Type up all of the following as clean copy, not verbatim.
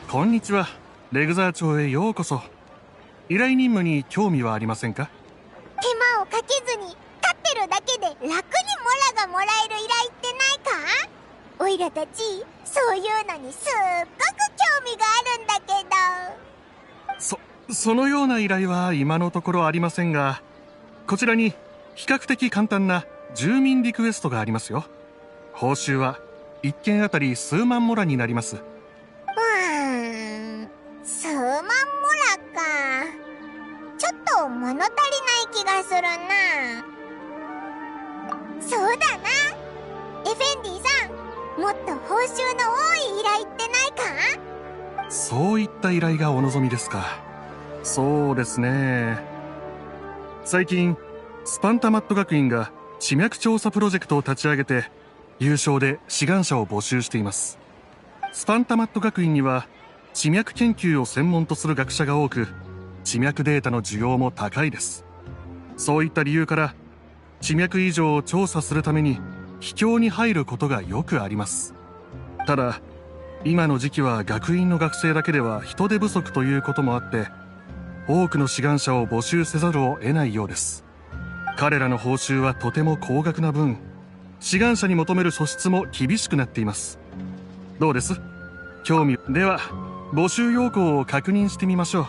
こんにちは。レグザー町へようこそ。依頼任務に興味はありませんか？手間をかけずに立ってるだけで楽にモラがもらえる依頼ってないか？おいらたちそういうのにすっごく興味があるんだけど。そのような依頼は今のところありませんが、こちらに比較的簡単な住民リクエストがありますよ。報酬は1件あたり数万モラになります。数万モラか。ちょっと物足りない気がするな。そうだな、エフェンディさん、もっと報酬の多い依頼ってないか？そういった依頼がお望みですか。そうですね。最近スパンタマット学院が地脈調査プロジェクトを立ち上げて有償で志願者を募集しています。スパンタマット学院には地脈研究を専門とする学者が多く、地脈データの需要も高いです。そういった理由から地脈異常を調査するために秘境に入ることがよくあります。ただ今の時期は学院の学生だけでは人手不足ということもあって、多くの志願者を募集せざるを得ないようです。彼らの報酬はとても高額な分、志願者に求める素質も厳しくなっています。どうです？興味では募集要項を確認してみましょう。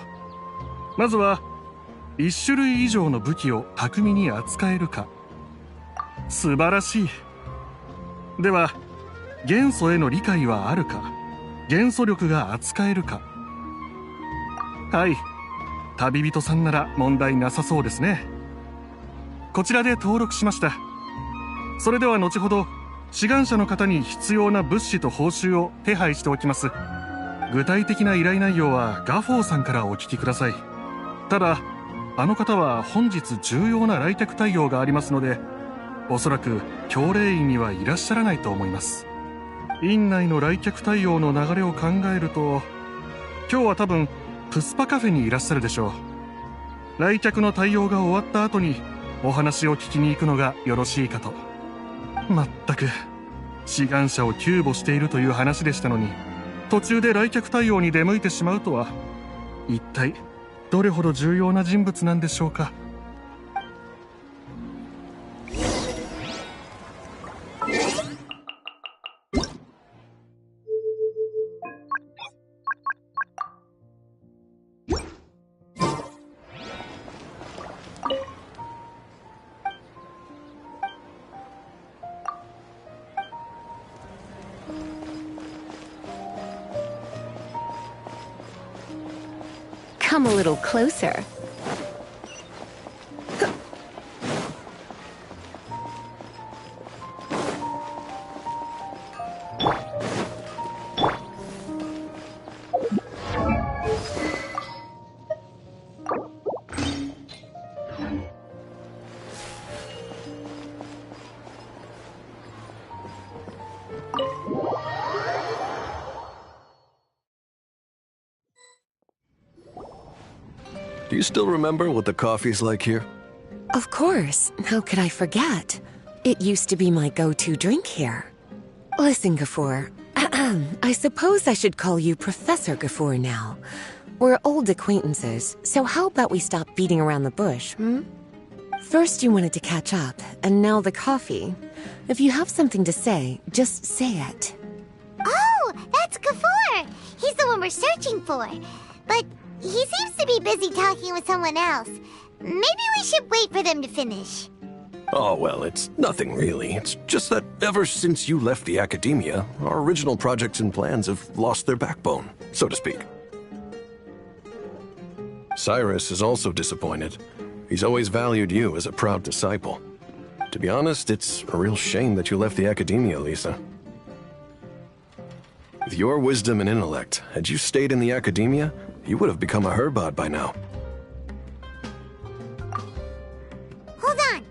まずは1種類以上の武器を巧みに扱えるか。素晴らしい。では元素への理解はあるか、元素力が扱えるか。はい、旅人さんなら問題なさそうですね。こちらで登録しました。それでは後ほど志願者の方に必要な物資と報酬を手配しておきます。具体的な依頼内容はガフォーさんからお聞きください。ただあの方は本日重要な来客対応がありますので、おそらく教令員にはいらっしゃらないと思います。院内の来客対応の流れを考えると、今日は多分プスパカフェにいらっしゃるでしょう。来客の対応が終わった後にお話を聞きに行くのがよろしいかと。まったく志願者を救護しているという話でしたのに、途中で来客対応に出向いてしまうとは。一体どれほど重要な人物なんでしょうか。Come a little closer. Do you still remember what the coffee's like here? Of course. How could I forget? It used to be my go-to drink here. Listen, Gafoor. I suppose I should call you Professor Gafoor now. We're old acquaintances, so how about we stop beating around the bush, hmm? First you wanted to catch up, and now the coffee. If you have something to say, just say it. Oh, that's Gafoor! He's the one we're searching for. But he seems to be busy talking with someone else. Maybe we should wait for them to finish. Oh, well, it's nothing really. It's just that ever since you left the academia, our original projects and plans have lost their backbone, so to speak. Cyrus is also disappointed. He's always valued you as a proud disciple. To be honest, it's a real shame that you left the academia, Lisa. With your wisdom and intellect, had you stayed in the academia, you would have become a Herbad by now. Hold on!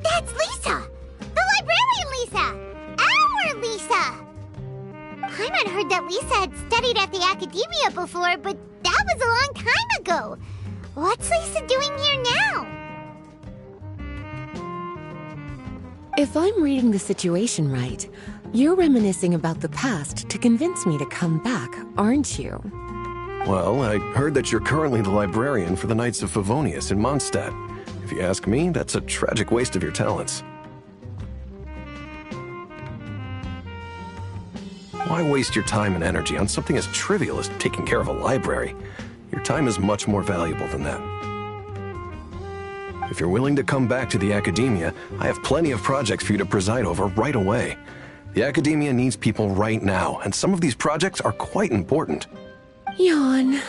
That's Lisa! The librarian Lisa! Our Lisa! Paimon heard that Lisa had studied at the academia before, but that was a long time ago. What's Lisa doing here now? If I'm reading the situation right, you're reminiscing about the past to convince me to come back, aren't you? Well, I heard that you're currently the librarian for the Knights of Favonius in Mondstadt. If you ask me, that's a tragic waste of your talents. Why waste your time and energy on something as trivial as taking care of a library? Your time is much more valuable than that. If you're willing to come back to the Academia, I have plenty of projects for you to preside over right away. The Academia needs people right now, and some of these projects are quite important. Yawn.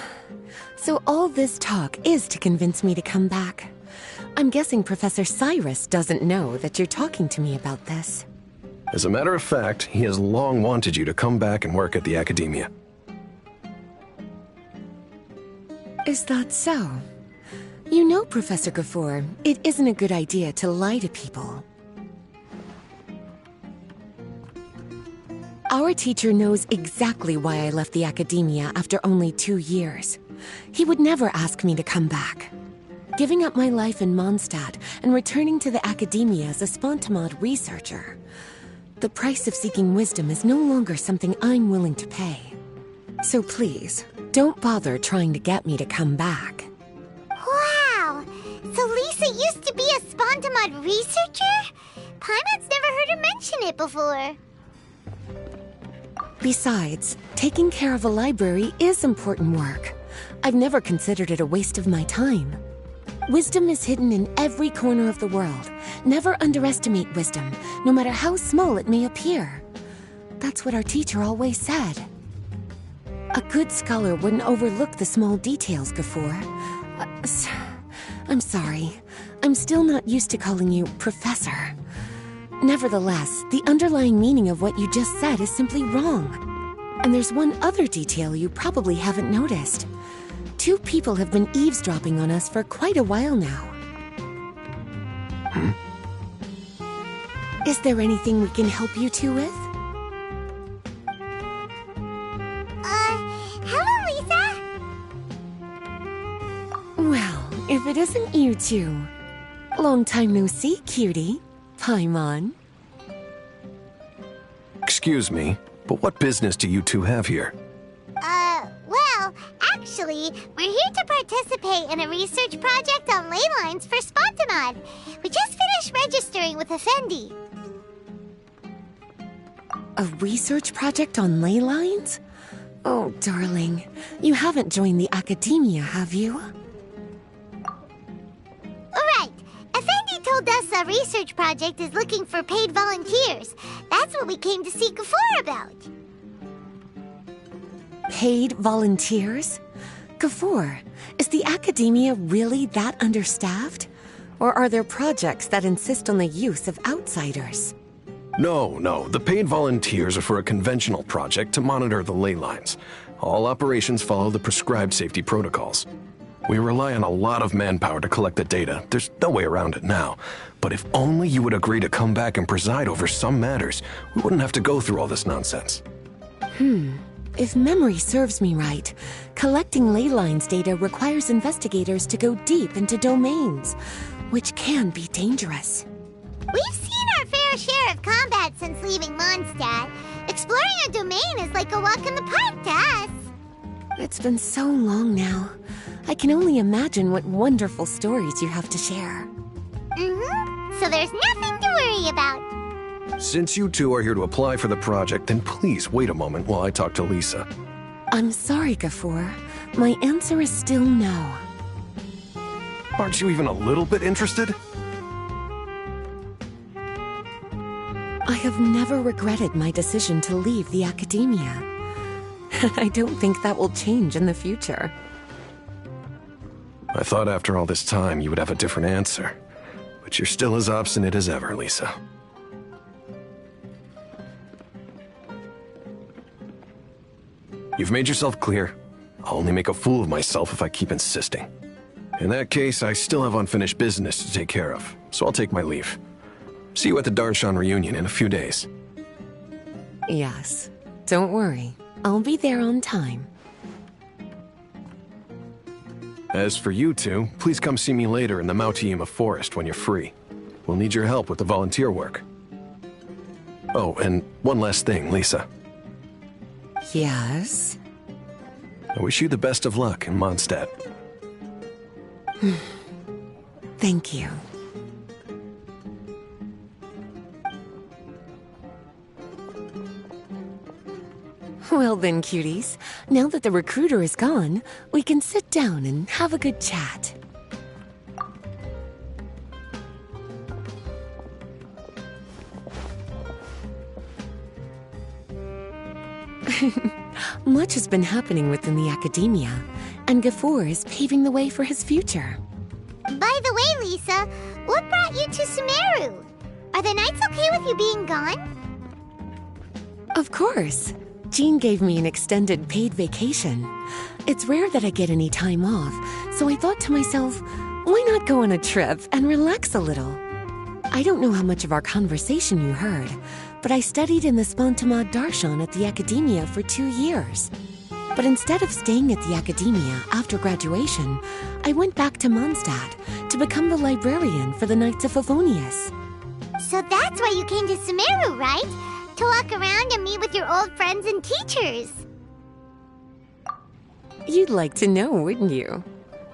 So all this talk is to convince me to come back. I'm guessing Professor Cyrus doesn't know that you're talking to me about this. As a matter of fact, he has long wanted you to come back and work at the Academia. Is that so? You know, Professor Gafour, it isn't a good idea to lie to people. Our teacher knows exactly why I left the Academia after only 2 years. He would never ask me to come back. Giving up my life in Mondstadt and returning to the Academia as a Spontamod researcher. The price of seeking wisdom is no longer something I'm willing to pay. So please, don't bother trying to get me to come back. Wow! So Lisa used to be a Spontamod researcher? Paimon's never heard her mention it before. Besides, taking care of a library is important work. I've never considered it a waste of my time. Wisdom is hidden in every corner of the world. Never underestimate wisdom, no matter how small it may appear. That's what our teacher always said. A good scholar wouldn't overlook the small details, Gafour. I'm sorry. I'm still not used to calling you Professor. Nevertheless, the underlying meaning of what you just said is simply wrong. And there's one other detail you probably haven't noticed. 2 people have been eavesdropping on us for quite a while now. Is there anything we can help you two with? Hello, Lisa! Well, if it isn't you two. Long time no see, cutie. Paimon. Excuse me, but what business do you two have here? Well, actually, we're here to participate in a research project on ley lines for Spontamod. We just finished registering with Effendi. A research project on ley lines? Oh, darling. You haven't joined the Academia, have you? Alright, Effendi told us a research project is looking for paid volunteers. That's what we came to see Gafour about. Paid volunteers? Gafour, is the Academia really that understaffed? Or are there projects that insist on the use of outsiders? No. The paid volunteers are for a conventional project to monitor the ley lines. All operations follow the prescribed safety protocols. We rely on a lot of manpower to collect the data. There's no way around it now. But if only you would agree to come back and preside over some matters, we wouldn't have to go through all this nonsense. If memory serves me right, collecting ley lines data requires investigators to go deep into domains, which can be dangerous. We've seen our fair share of combat since leaving Mondstadt. Exploring a domain is like a walk in the park to us. It's been so long now. I can only imagine what wonderful stories you have to share. So there's nothing to worry about. Since you two are here to apply for the project, then please wait a moment while I talk to Lisa. I'm sorry, Gafour. My answer is still no. Aren't you even a little bit interested? I have never regretted my decision to leave the Academia. I don't think that will change in the future. I thought after all this time you would have a different answer. But you're still as obstinate as ever, Lisa. You've made yourself clear. I'll only make a fool of myself if I keep insisting. In that case, I still have unfinished business to take care of, so I'll take my leave. See you at the Darshan reunion in a few days. Yes. Don't worry. I'll be there on time. As for you two, please come see me later in the Mautiima Forest when you're free. We'll need your help with the volunteer work. Oh, and one last thing, Lisa. Yes? I wish you the best of luck in Mondstadt. Thank you. Well then, cuties, now that the recruiter is gone, we can sit down and have a good chat. Much has been happening within the academia, and Gafoor is paving the way for his future. By the way, Lisa, what brought you to Sumeru? Are the nights okay with you being gone? Of course. Jean gave me an extended paid vacation. It's rare that I get any time off, so I thought to myself, why not go on a trip and relax a little? I don't know how much of our conversation you heard, but I studied in the Spantamad Darshan at the Academia for 2 years. But instead of staying at the Academia after graduation, I went back to Mondstadt to become the librarian for the Knights of Favonius. So that's why you came to Sumeru, right? To walk around and meet with your old friends and teachers. You'd like to know, wouldn't you?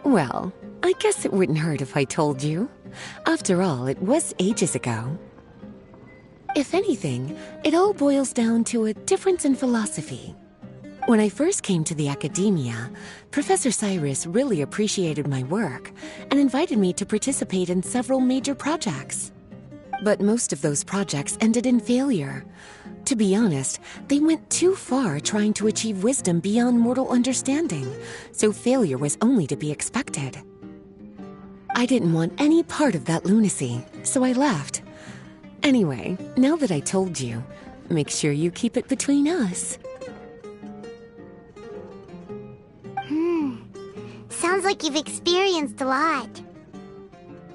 Well, I guess it wouldn't hurt if I told you. After all, it was ages ago. If anything, it all boils down to a difference in philosophy. When I first came to the Academia, Professor Cyrus really appreciated my work and invited me to participate in several major projects. But most of those projects ended in failure. To be honest, they went too far trying to achieve wisdom beyond mortal understanding, so failure was only to be expected. I didn't want any part of that lunacy, so I left. Anyway, now that I told you, make sure you keep it between us. Sounds like you've experienced a lot.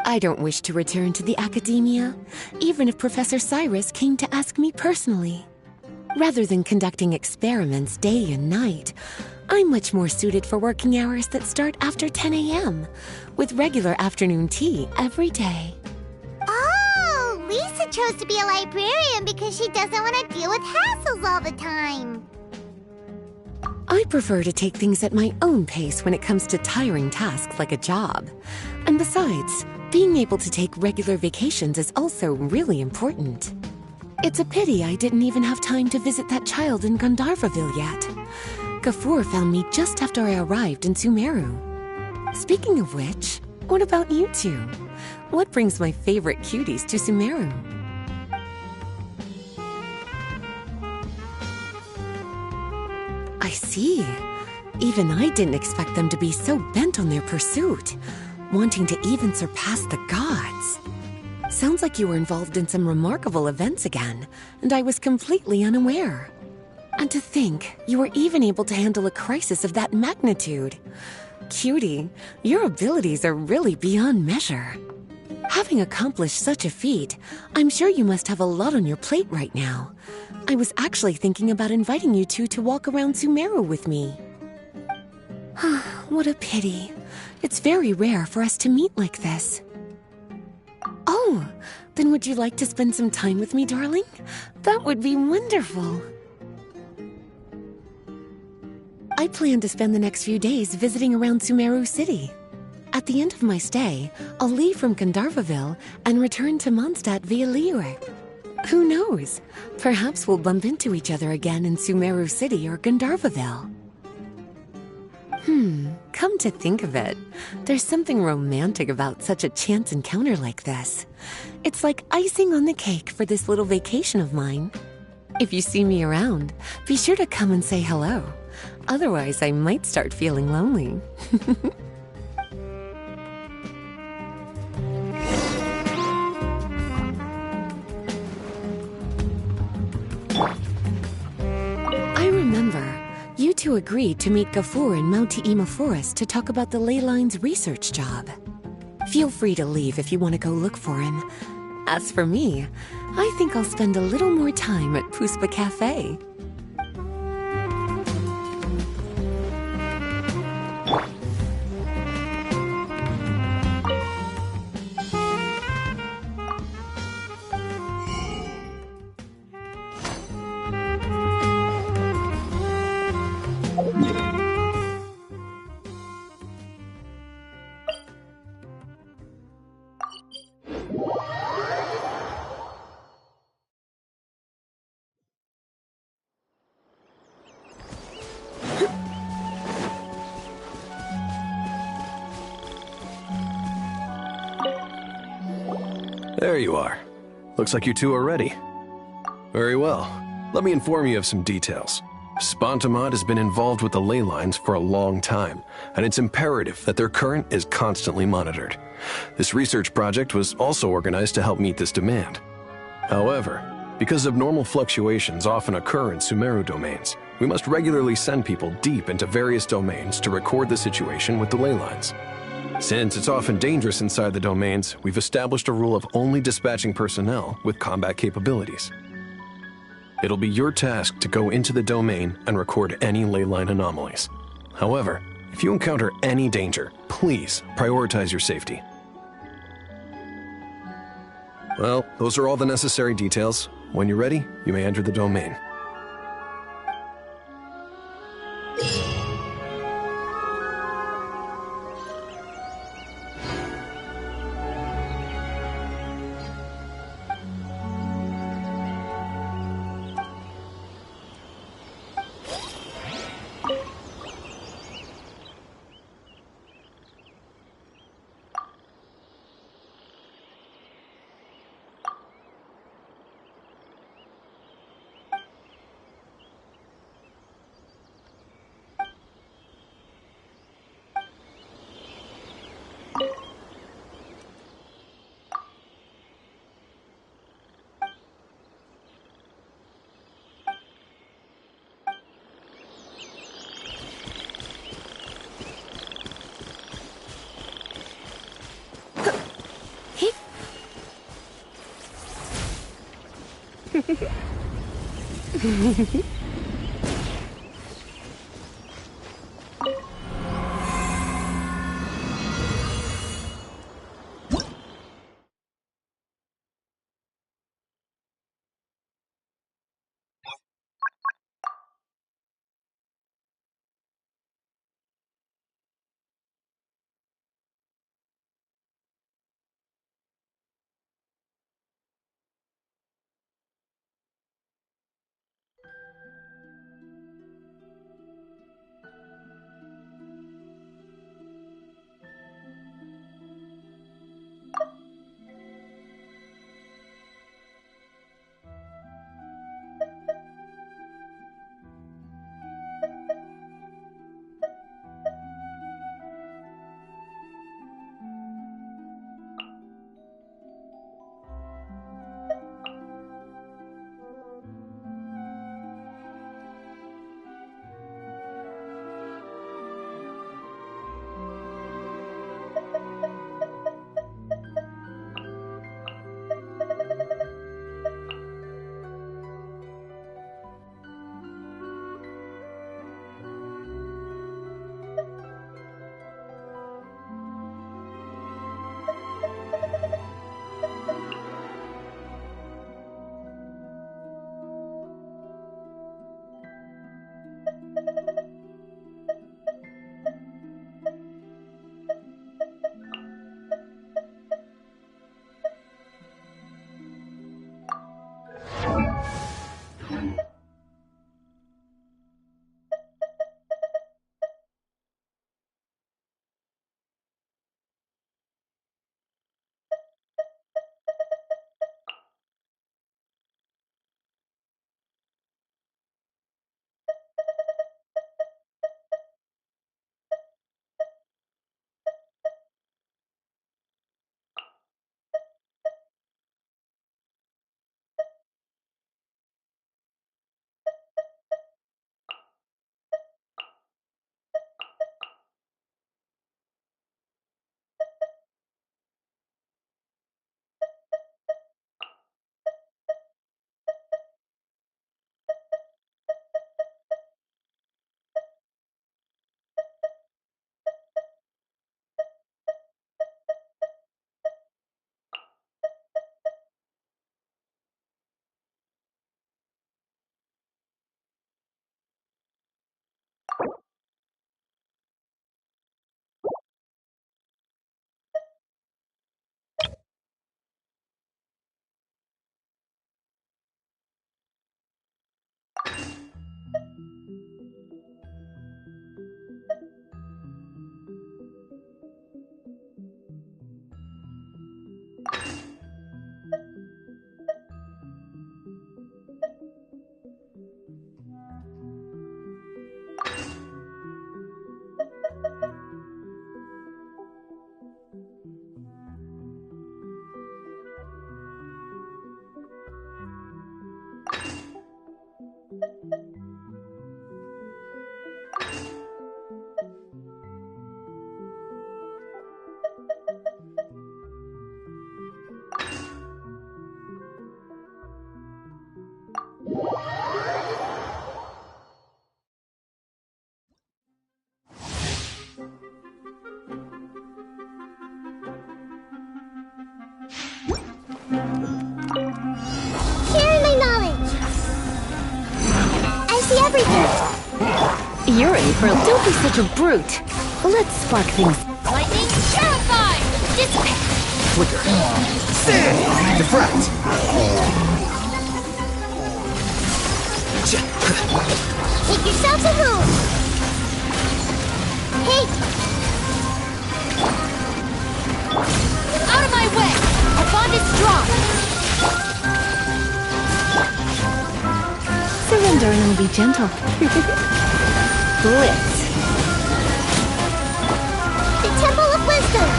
I don't wish to return to the Academia, even if Professor Cyrus came to ask me personally. Rather than conducting experiments day and night, I'm much more suited for working hours that start after 10 a.m., with regular afternoon tea every day. Oh, Lisa chose to be a librarian because she doesn't want to deal with hassles all the time. I prefer to take things at my own pace when it comes to tiring tasks like a job. And besides, being able to take regular vacations is also really important. It's a pity I didn't even have time to visit that child in Gandharvaville yet. Gafoor found me just after I arrived in Sumeru. Speaking of which, what about you two? What brings my favorite cuties to Sumeru? I see. Even I didn't expect them to be so bent on their pursuit, wanting to even surpass the gods. Sounds like you were involved in some remarkable events again, and I was completely unaware. And to think, you were even able to handle a crisis of that magnitude. Cutie, your abilities are really beyond measure. Having accomplished such a feat, I'm sure you must have a lot on your plate right now. I was actually thinking about inviting you two to walk around Sumeru with me. What a pity. It's very rare for us to meet like this. Oh, then would you like to spend some time with me, darling? That would be wonderful. I plan to spend the next few days visiting around Sumeru City. At the end of my stay, I'll leave from Gandharvaville and return to Mondstadt via Liyue. Who knows? Perhaps we'll bump into each other again in Sumeru City or Gandharvaville. Come to think of it, there's something romantic about such a chance encounter like this. It's like icing on the cake for this little vacation of mine. If you see me around, be sure to come and say hello. Otherwise, I might start feeling lonely. I remember, you two agreed to meet Gafoor in Mount Te'ima Forest to talk about the ley lines research job. Feel free to leave if you want to go look for him. As for me, I think I'll spend a little more time at Puspa Cafe. There you are. Looks like you two are ready. Very well. Let me inform you of some details. Spantamod has been involved with the ley lines for a long time, and it's imperative that their current is constantly monitored. This research project was also organized to help meet this demand. However, because abnormal fluctuations often occur in Sumeru domains, we must regularly send people deep into various domains to record the situation with the ley lines. Since it's often dangerous inside the domains, we've established a rule of only dispatching personnel with combat capabilities. It'll be your task to go into the domain and record any ley line anomalies. However, if you encounter any danger, please prioritize your safety. Well, those are all the necessary details. When you're ready, you may enter the domain. You're in for a... Don't be such a brute. Let's spark things. Lightning Purify! Dissipate! Flicker. Sand! Diffract! Take yourself a move! Hey! Out of my way! Our bond is strong! Surrender and I'll be gentle. Blitz. The Temple of Wisdom!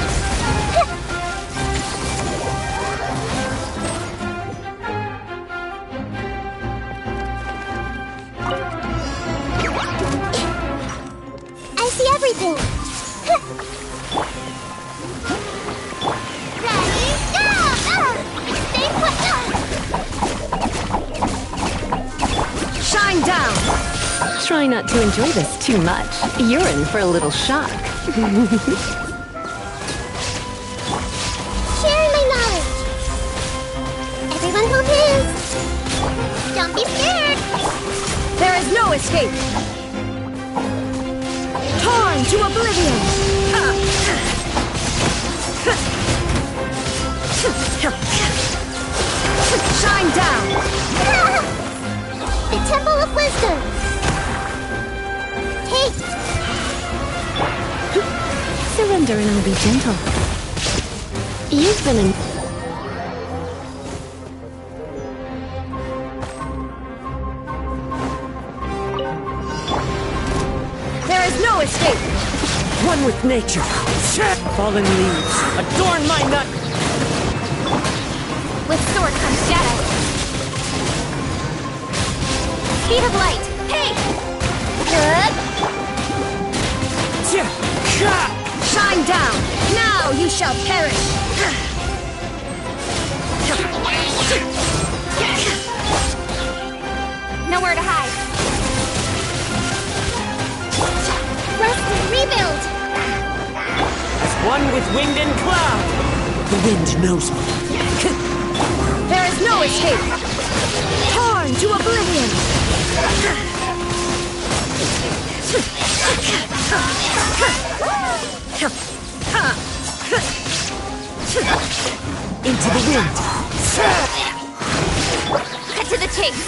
I see everything! Ready, go! Stay put! Shine down! Try not to enjoy this too much. You're in for a little shock. Share my knowledge! Everyone hold hands! Don't be scared! There is no escape! Torn to oblivion! Shine down! The Temple of Wisdom! Take! Surrender and I'll be gentle. You've been in... There is no escape! One with nature. Fallen leaves, adorn my nut! With sword comes shadow! Speed of light! Hey! Good! Shine down! Now you shall perish! Nowhere to hide! Rest and rebuild! As one with wind and cloud. The wind knows me. There is no escape! Torn to oblivion! Into the wind. Cut to the chase!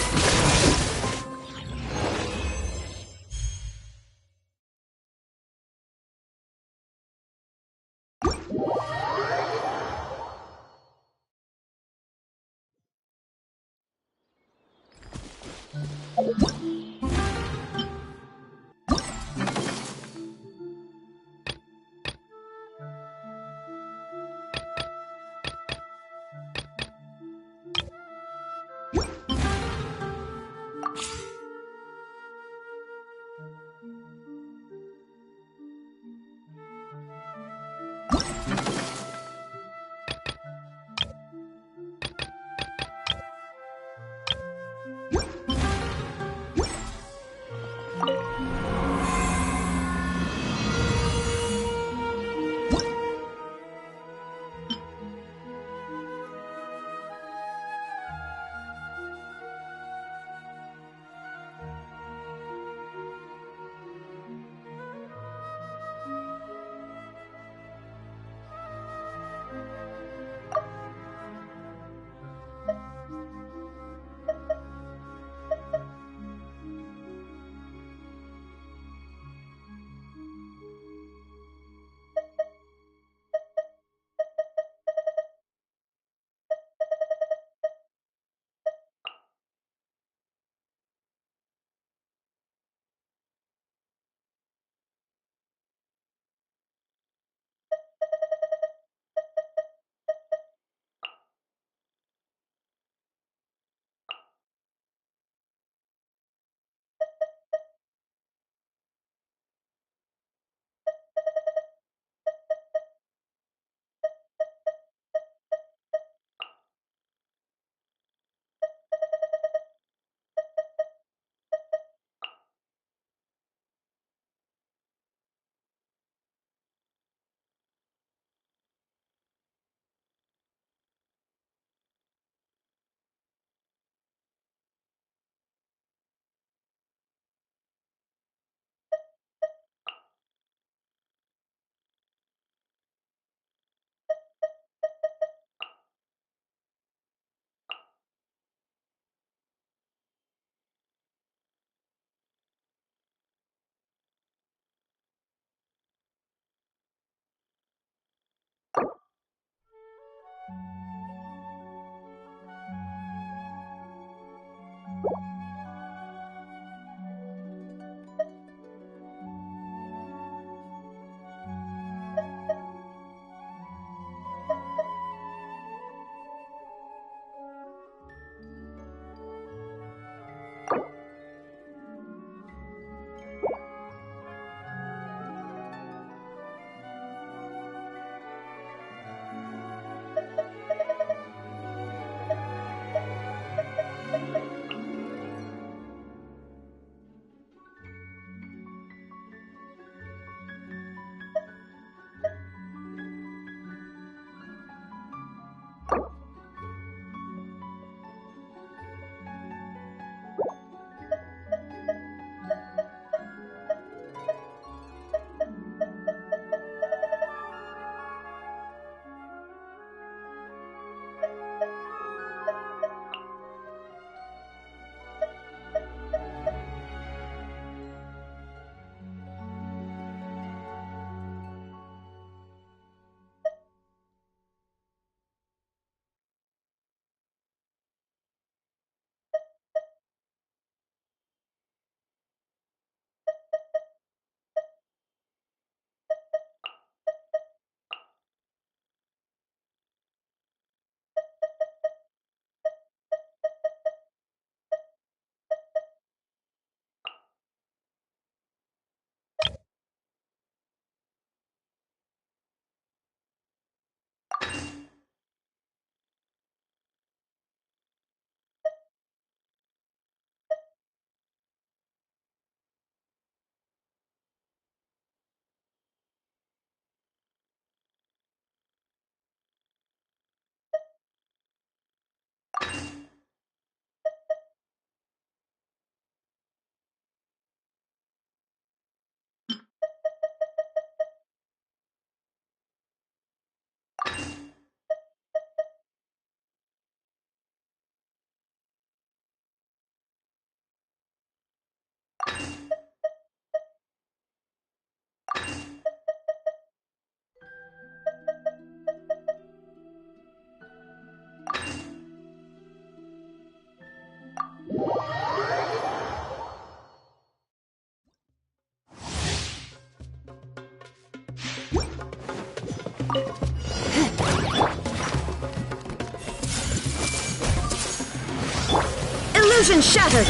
Illusion shattered!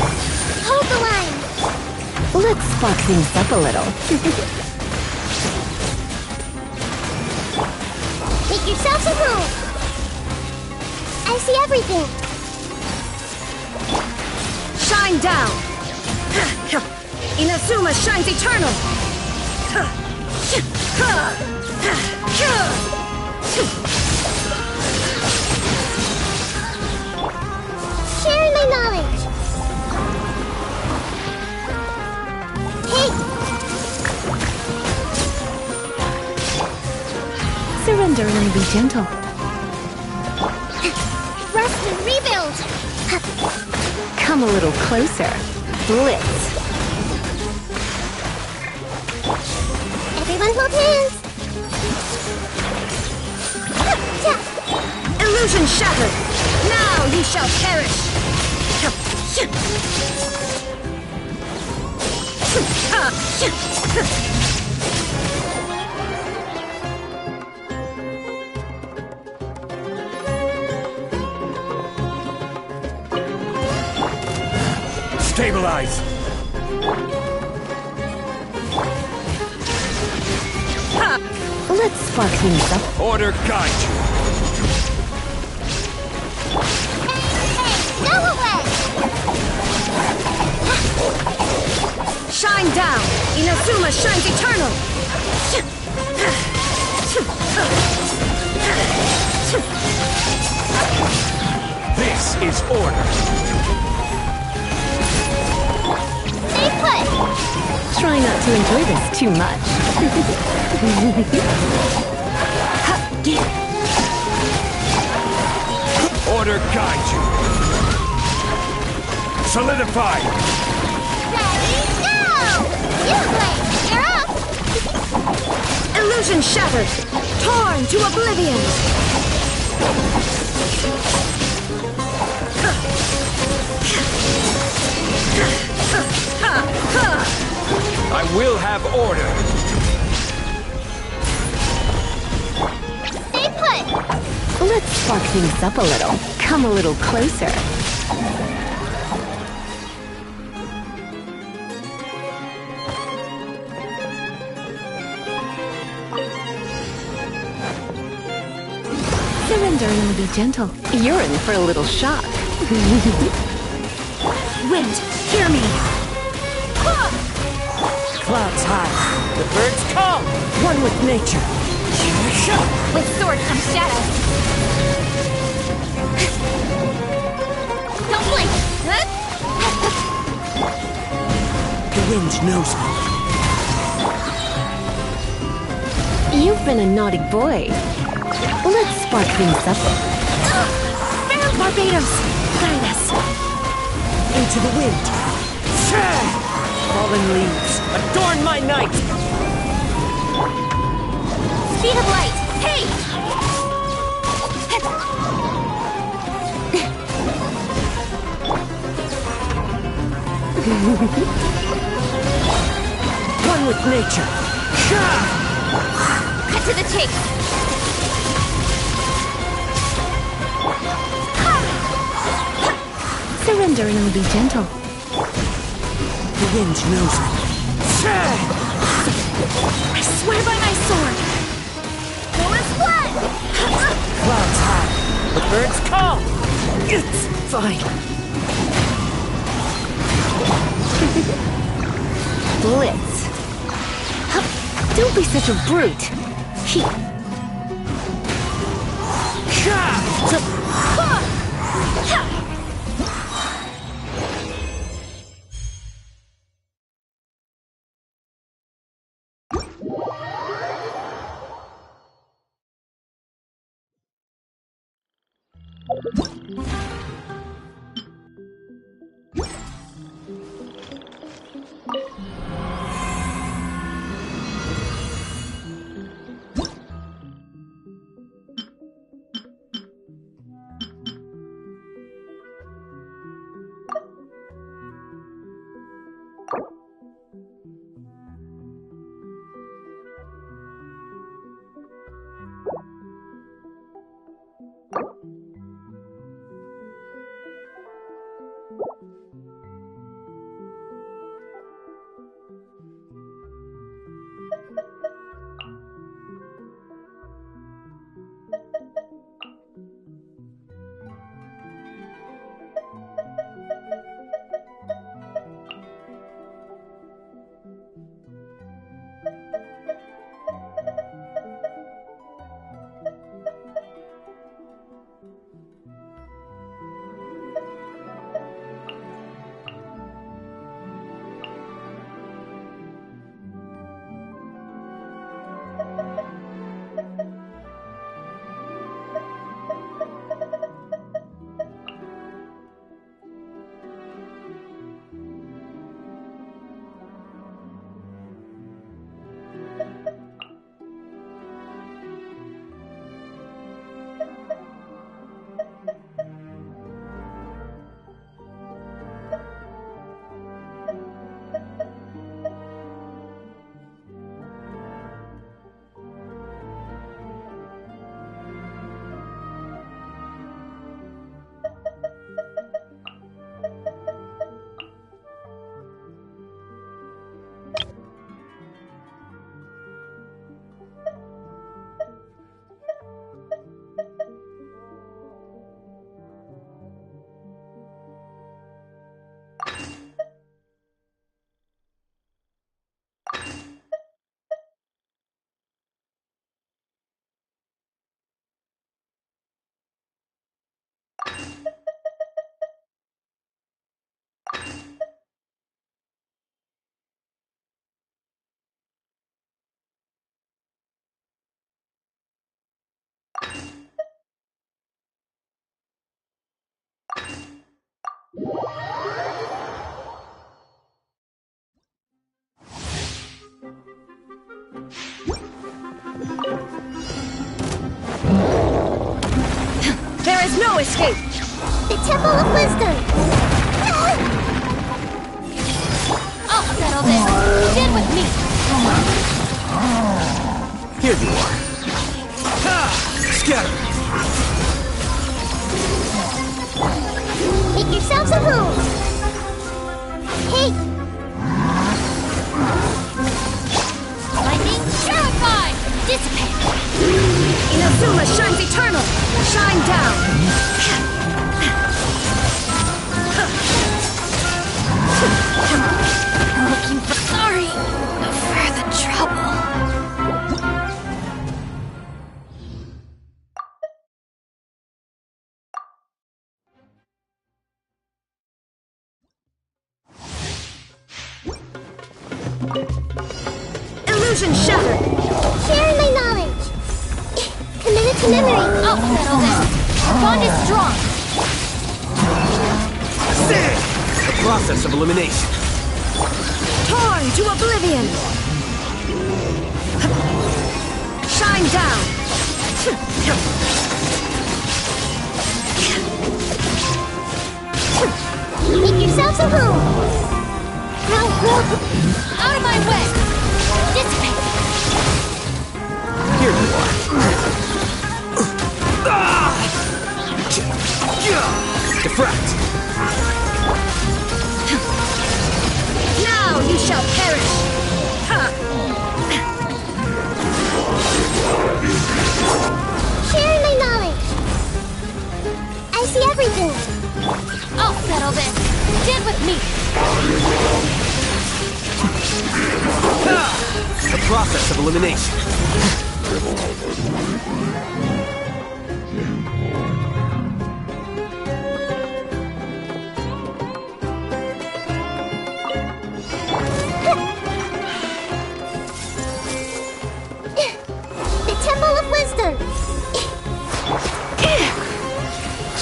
Hold the line! Let's spark things up a little. Make yourselves a move! I see everything! Shine down! Inazuma shines eternal! Sharing my knowledge! Hey! Surrender and be gentle. Rest and rebuild! Come a little closer. Blitz. Everyone hold hands! Illusion shattered! Now you shall perish! Stabilize! Let's spark things up. Order guide you! Hey! Go away! Shine down! Inazuma shines eternal! This is order! Stay put! Try not to enjoy this too much. Order guide you! Solidify! Ready, go! You play! You're up! Illusion shattered! Torn to oblivion! I will have order! Stay put! Let's spark things up a little. Come a little closer. Surrender and be gentle. You're in for a little shock. Wind, hear me! Clouds high, the birds call. One with nature. With sword comes shadow. Don't blink! The wind knows me. You've been a naughty boy. Let's spark things up. Barbados, guide us. Into the wind. Fallen leaves, adorn my night. Speed of light! Hey! One with nature. Cut to the chase! Surrender and be gentle. The wind knows me. I swear by my sword. Go as one! Clouds high, the birds call. It's fine. Blitz. Don't be such a brute. is no escape! The Temple of Wisdom! I'll settle this! Stand with me! Here you are. Scatter! Make yourselves a home! Hey! Lightning terrified! Dissipate! Inazuma shines eternal! Shine down! Looking for sorry! No further trouble! Illusion shattered! Sharing my knowledge! Committed to memory! I'll settle this! Bond is strong! The process of elimination. Torn to oblivion! Shine down! Make yourselves a home! Out of my way! Dissipate! Here you are. Diffract. Now you shall perish! Sharing my knowledge! I see everything! I'll settle this! Stand with me! The process of elimination. The Temple of Wisdom!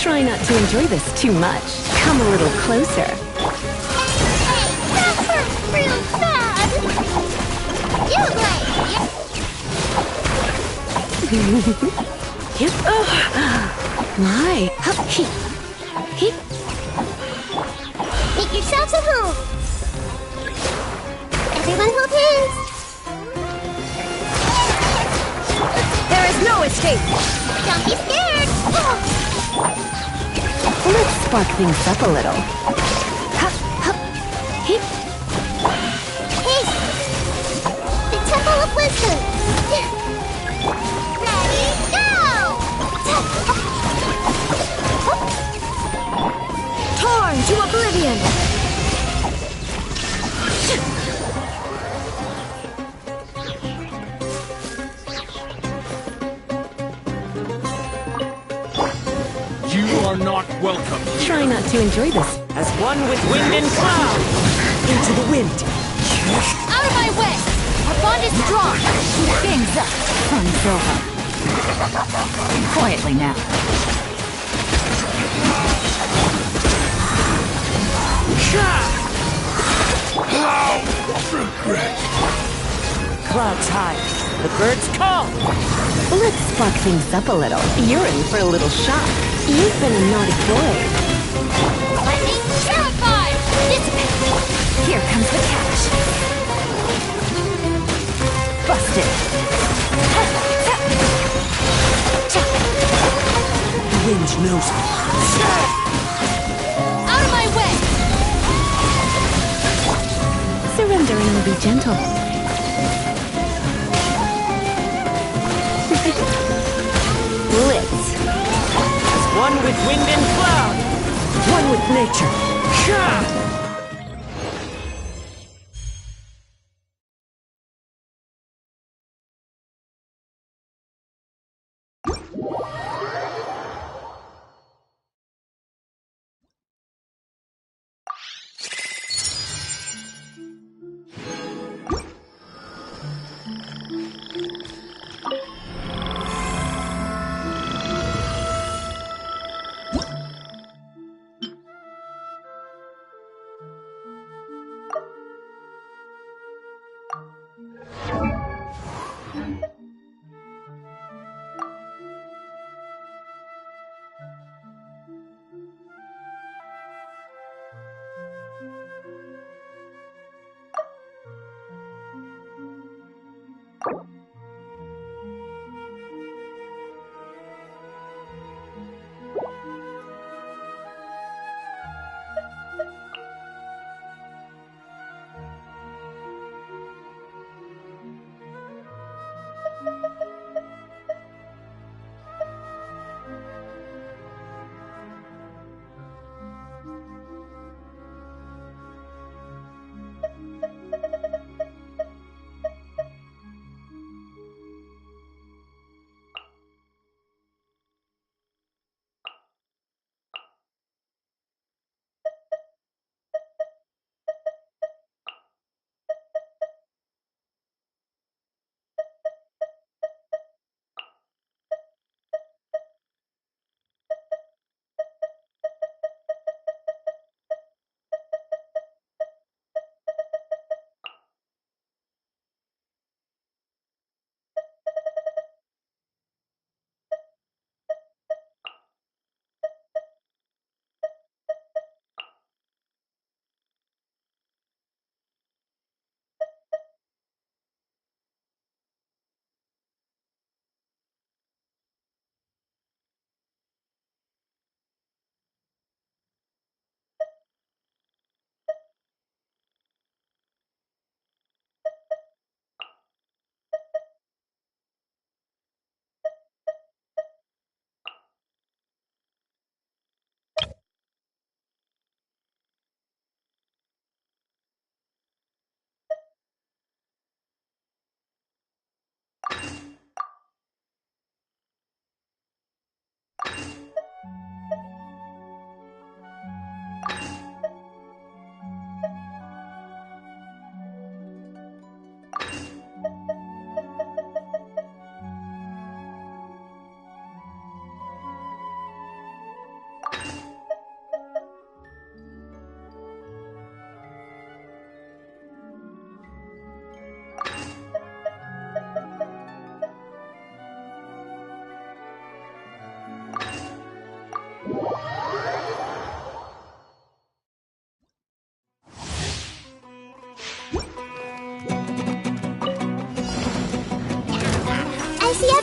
Try not to enjoy this too much. Come a little closer. Hey, that hurts real bad! You right! My. Make yourselves a home! Everyone hold hands! There is no escape! Don't be scared! Let's spark things up a little. Hey! The Temple of Wisdom! Ready, go! Torn to oblivion! You are not welcome. Try not to enjoy this. As one with wind and cloud. Into the wind. Out of my way! Our bond is strong! Things up, Sun Silva. Quietly now. Clouds high. The birds call. Let's spark things up a little. You're in for a little shock. You've been a naughty boy. Lightning terrified! Dissipate! Here comes the catch. Busted. The wind knows me. Out of my way! Surrendering will be gentle. Blitz. As one with wind and cloud. One with nature.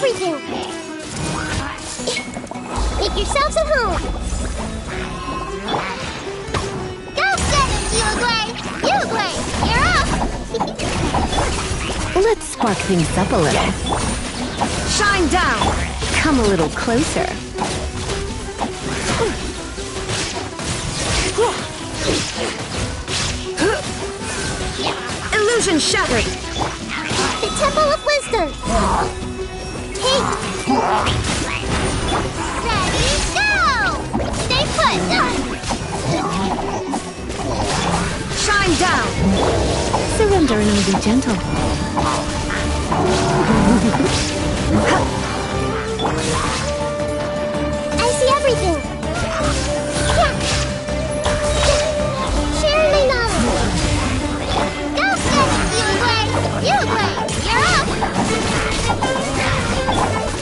everything. Make yourselves at home. Go get it, Uruguay! Uruguay, you're up! Let's spark things up a little. Shine down! Come a little closer. Illusion shattered! The Temple of Wisdom! Take! Ready, go! Stay put! Shine down! Surrender and I'll be gentle. I see everything! Yeah. Share my knowledge! Go get it, Uruguay! Uruguay, you're up!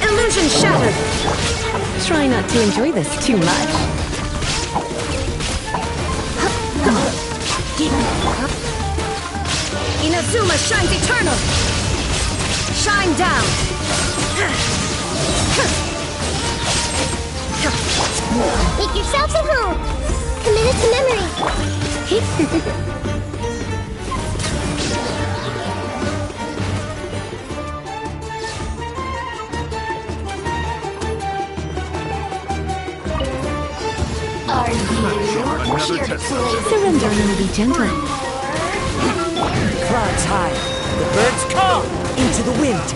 Illusion shattered! Try not to enjoy this too much. Inazuma shines eternal! Shine down! Make yourselves at home! Committed to memory! Surrender and I'll be gentle. Clouds high. The birds call. Into the wind.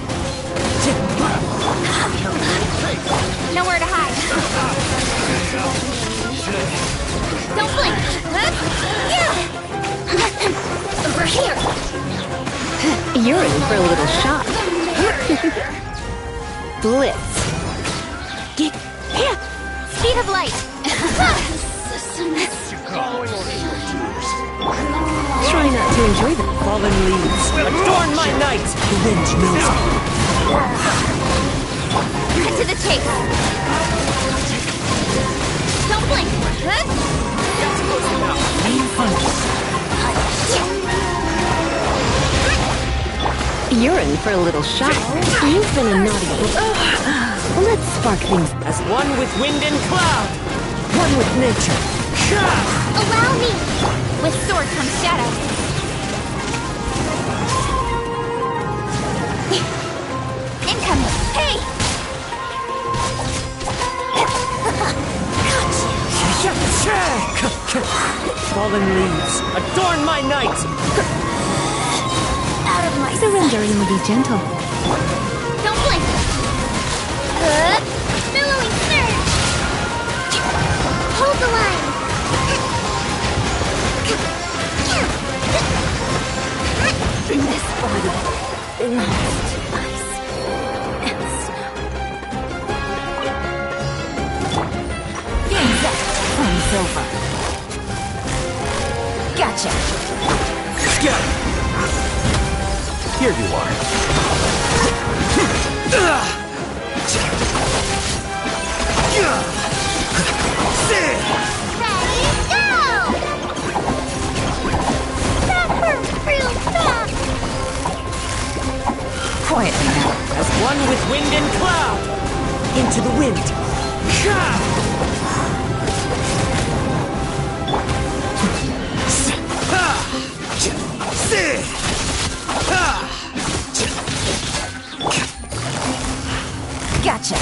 Nowhere to hide! Don't blink! Over here! You're in for a little shock. Blitz. Speed of light! Try not to enjoy them. Fallen leaves. Adorn my night. The wind knows it. Cut to the chase! Don't blink! You're in for a little shock. You've been a naughty boy. Let's spark things. As one with wind and cloud. One with nature. Allow me! With sword comes shadow. Incoming! Hey! Fallen leaves. Adorn my night. Out of my Surrender and be gentle. Don't blink! Billowing surge! Hold the line! This body belongs to ice and snow. Game's up! Fun's over. Gotcha. Here you are. Ready, go! That hurt real bad! Quietly now. As one with wind and cloud. Into the wind. Gotcha.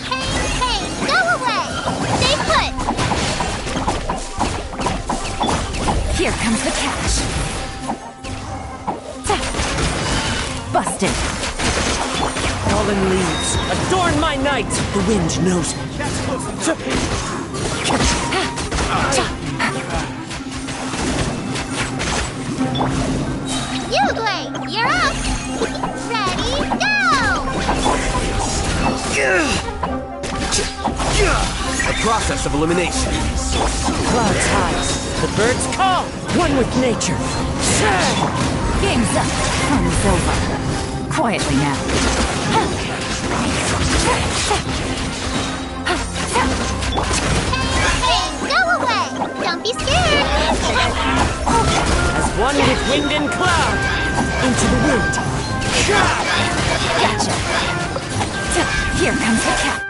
Hey, go away! Stay put! Here comes the catch. Busted. Fallen leaves. Adorn my night. The wind knows it. Uruguay, you're up! Ready, go! A process of elimination. Clouds high. The birds call. One with nature. Game's up. Fun's over. Quietly now. Hey, go away! Don't be scared! As one with wind and cloud. Into the wind. Gotcha. Here comes the cat.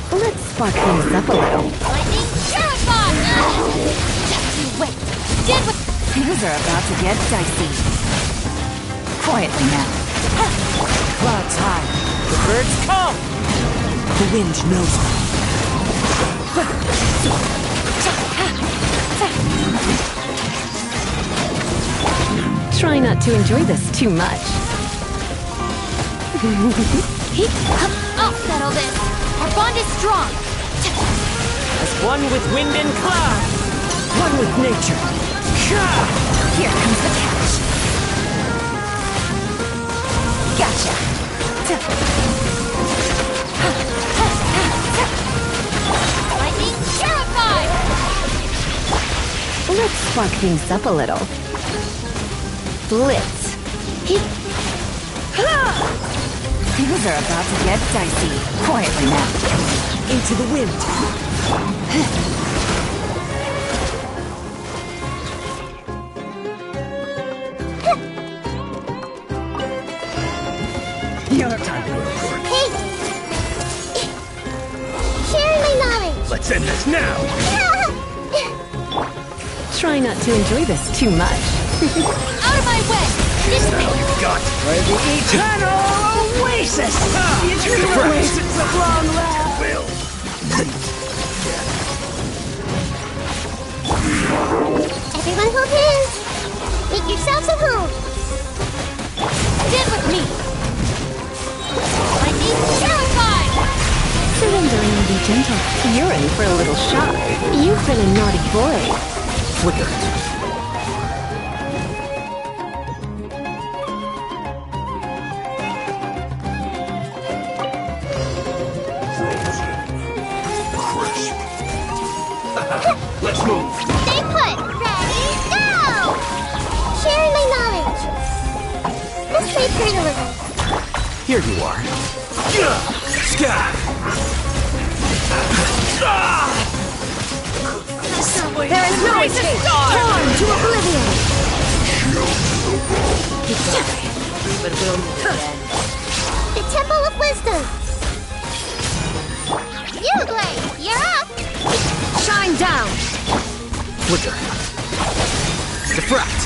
Let's spark things up a little. Lightning Purify! Just you wait. Did what... Things are about to get dicey. Quietly now. Clouds high. The birds come. The wind knows me. Try not to enjoy this too much. I'll settle this. Our bond is strong. As one with wind and cloud. One with nature. Here comes the catch. Gotcha. Lightning Purify! Let's spark things up a little. Blitz. Things are about to get dicey. Quietly now. Into the wind. Your time to work. Hey! Sharing my knowledge! Let's end this now. Try not to enjoy this too much. Out of my way! This Now you've got the eternal oasis. The eternal oasis of long last. Will. Everyone hold hands! Make yourselves at home! Stand with me! Lightning Purify! Surrendering will be gentle. You're in for a little shock. You've been a naughty boy. Flicker. Let's move. Stay put! Ready, go! Sharing my knowledge. This way, journalism. Here you are. Sky. There is no escape! Torn to oblivion. But we'll meet again. The Temple of Wisdom. You, Gray, you're up. Shine down! Flicker. Diffract.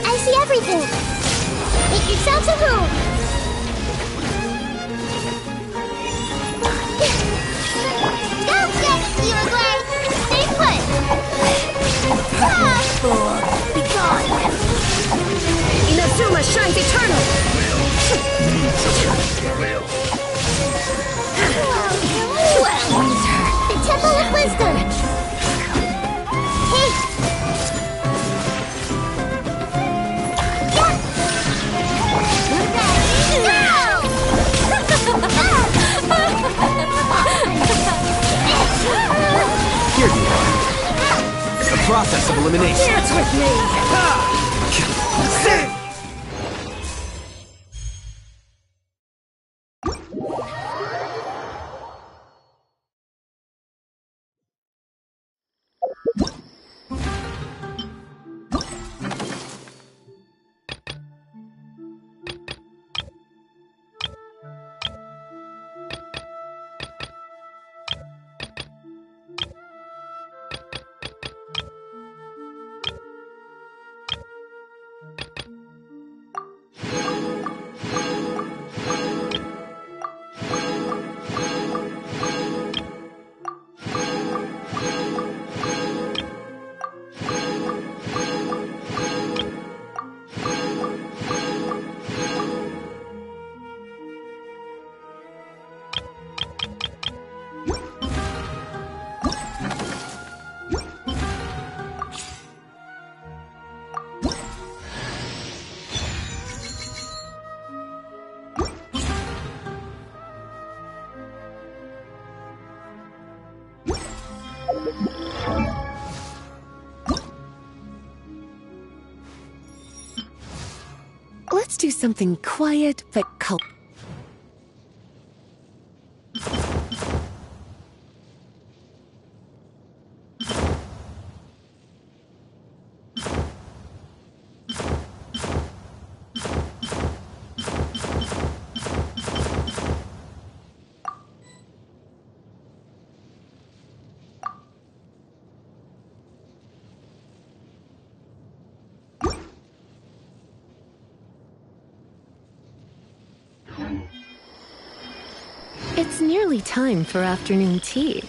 I see everything. Make yourselves a room. Go get it, you, Gray. Stay put. Be gone. Inazuma shines eternal! The Temple of Wisdom. Hey. Here you are. The process of elimination. Dance with me! Let's do something quiet but cult. It's nearly time for afternoon tea.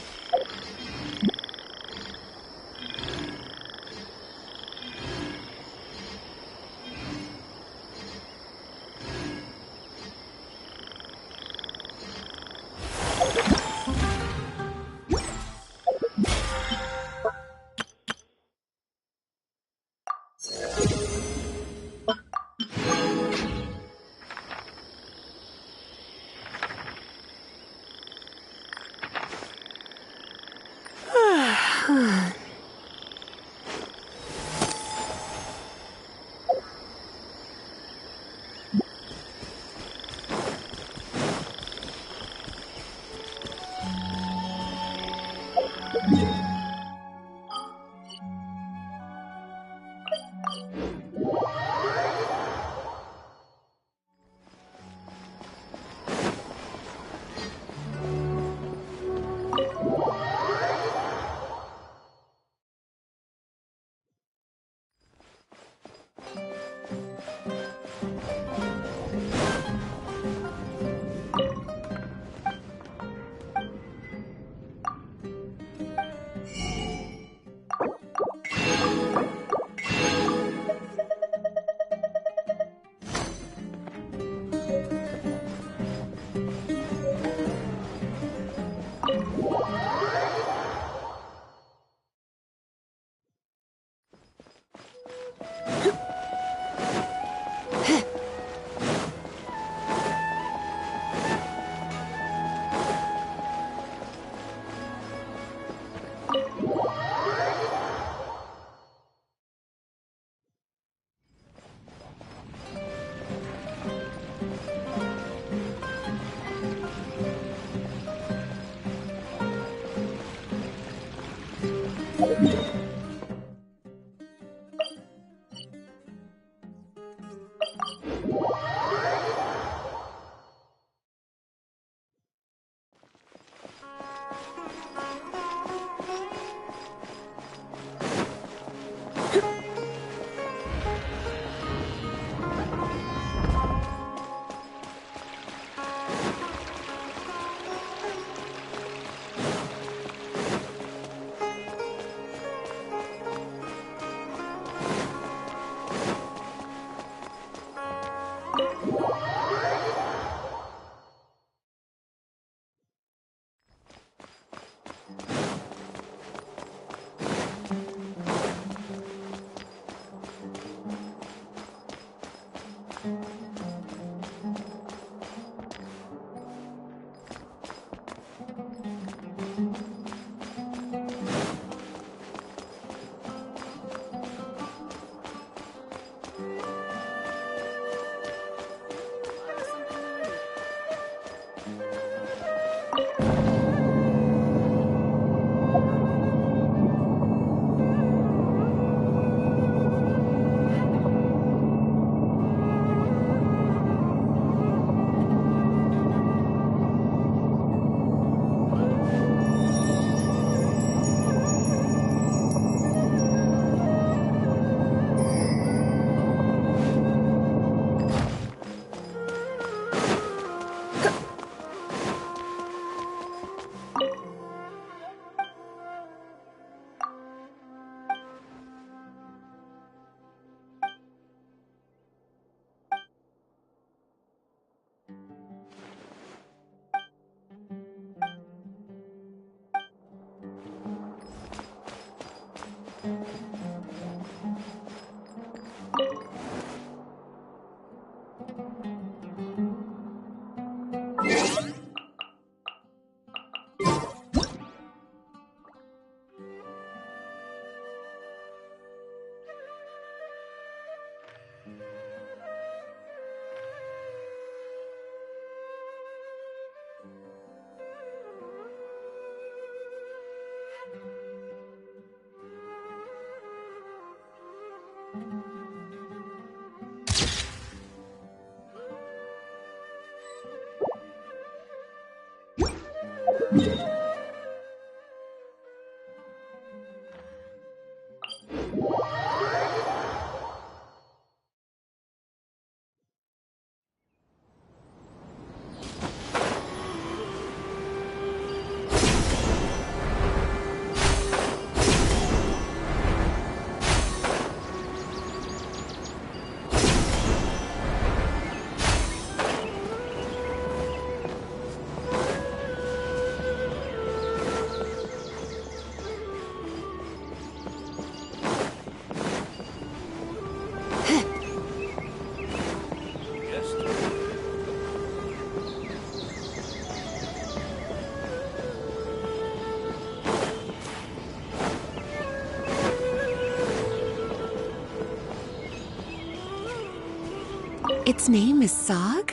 Its name is Sog?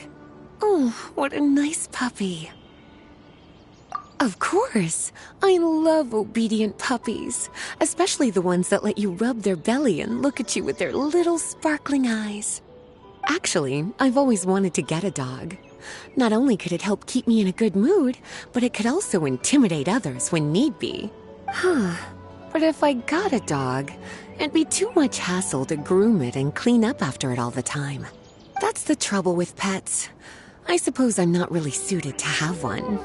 Oh, what a nice puppy. Of course. I love obedient puppies, especially the ones that let you rub their belly and look at you with their little sparkling eyes. Actually, I've always wanted to get a dog. Not only could it help keep me in a good mood, but it could also intimidate others when need be. But if I got a dog, it'd be too much hassle to groom it and clean up after it all the time. That's the trouble with pets. I suppose I'm not really suited to have one.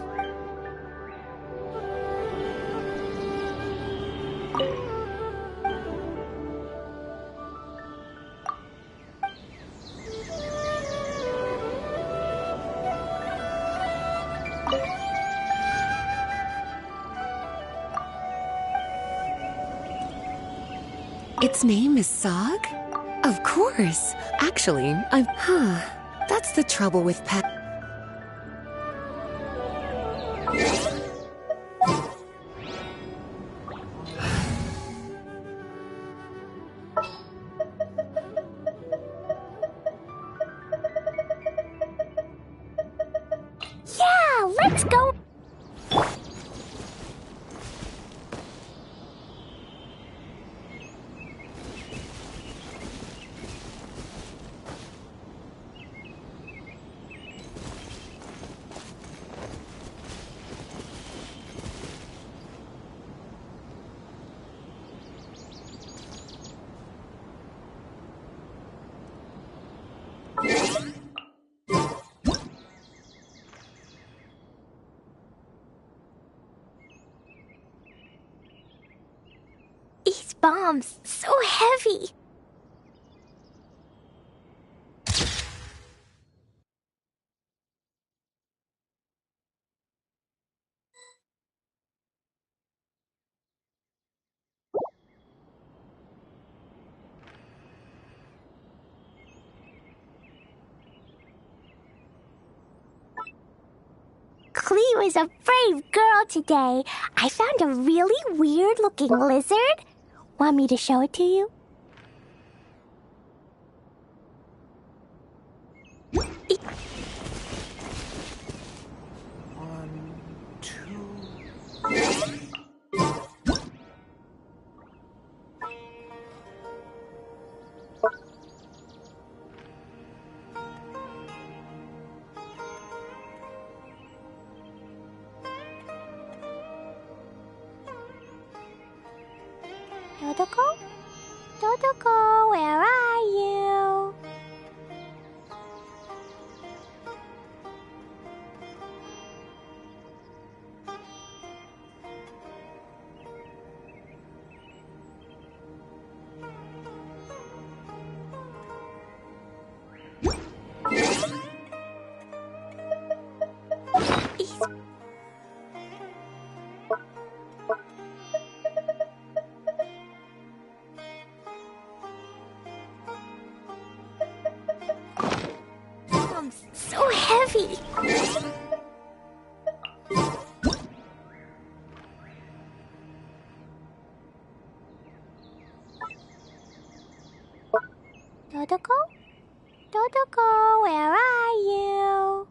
Its name is Sog? Of course. Actually, that's the trouble with pets. Yeah, let's go. These bombs, so heavy. Cleo is a brave girl today. I found a really weird-looking lizard. Want me to show it to you? Dodoko? Dodoko, where are you? So heavy. Dodoko? Dodoko, where are you?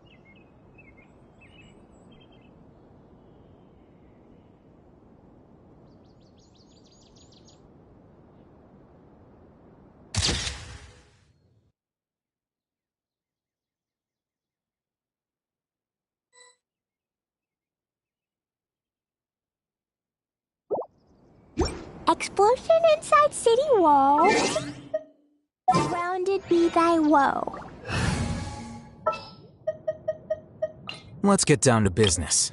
Explosion inside city wall. Surrounded be thy woe. Let's get down to business.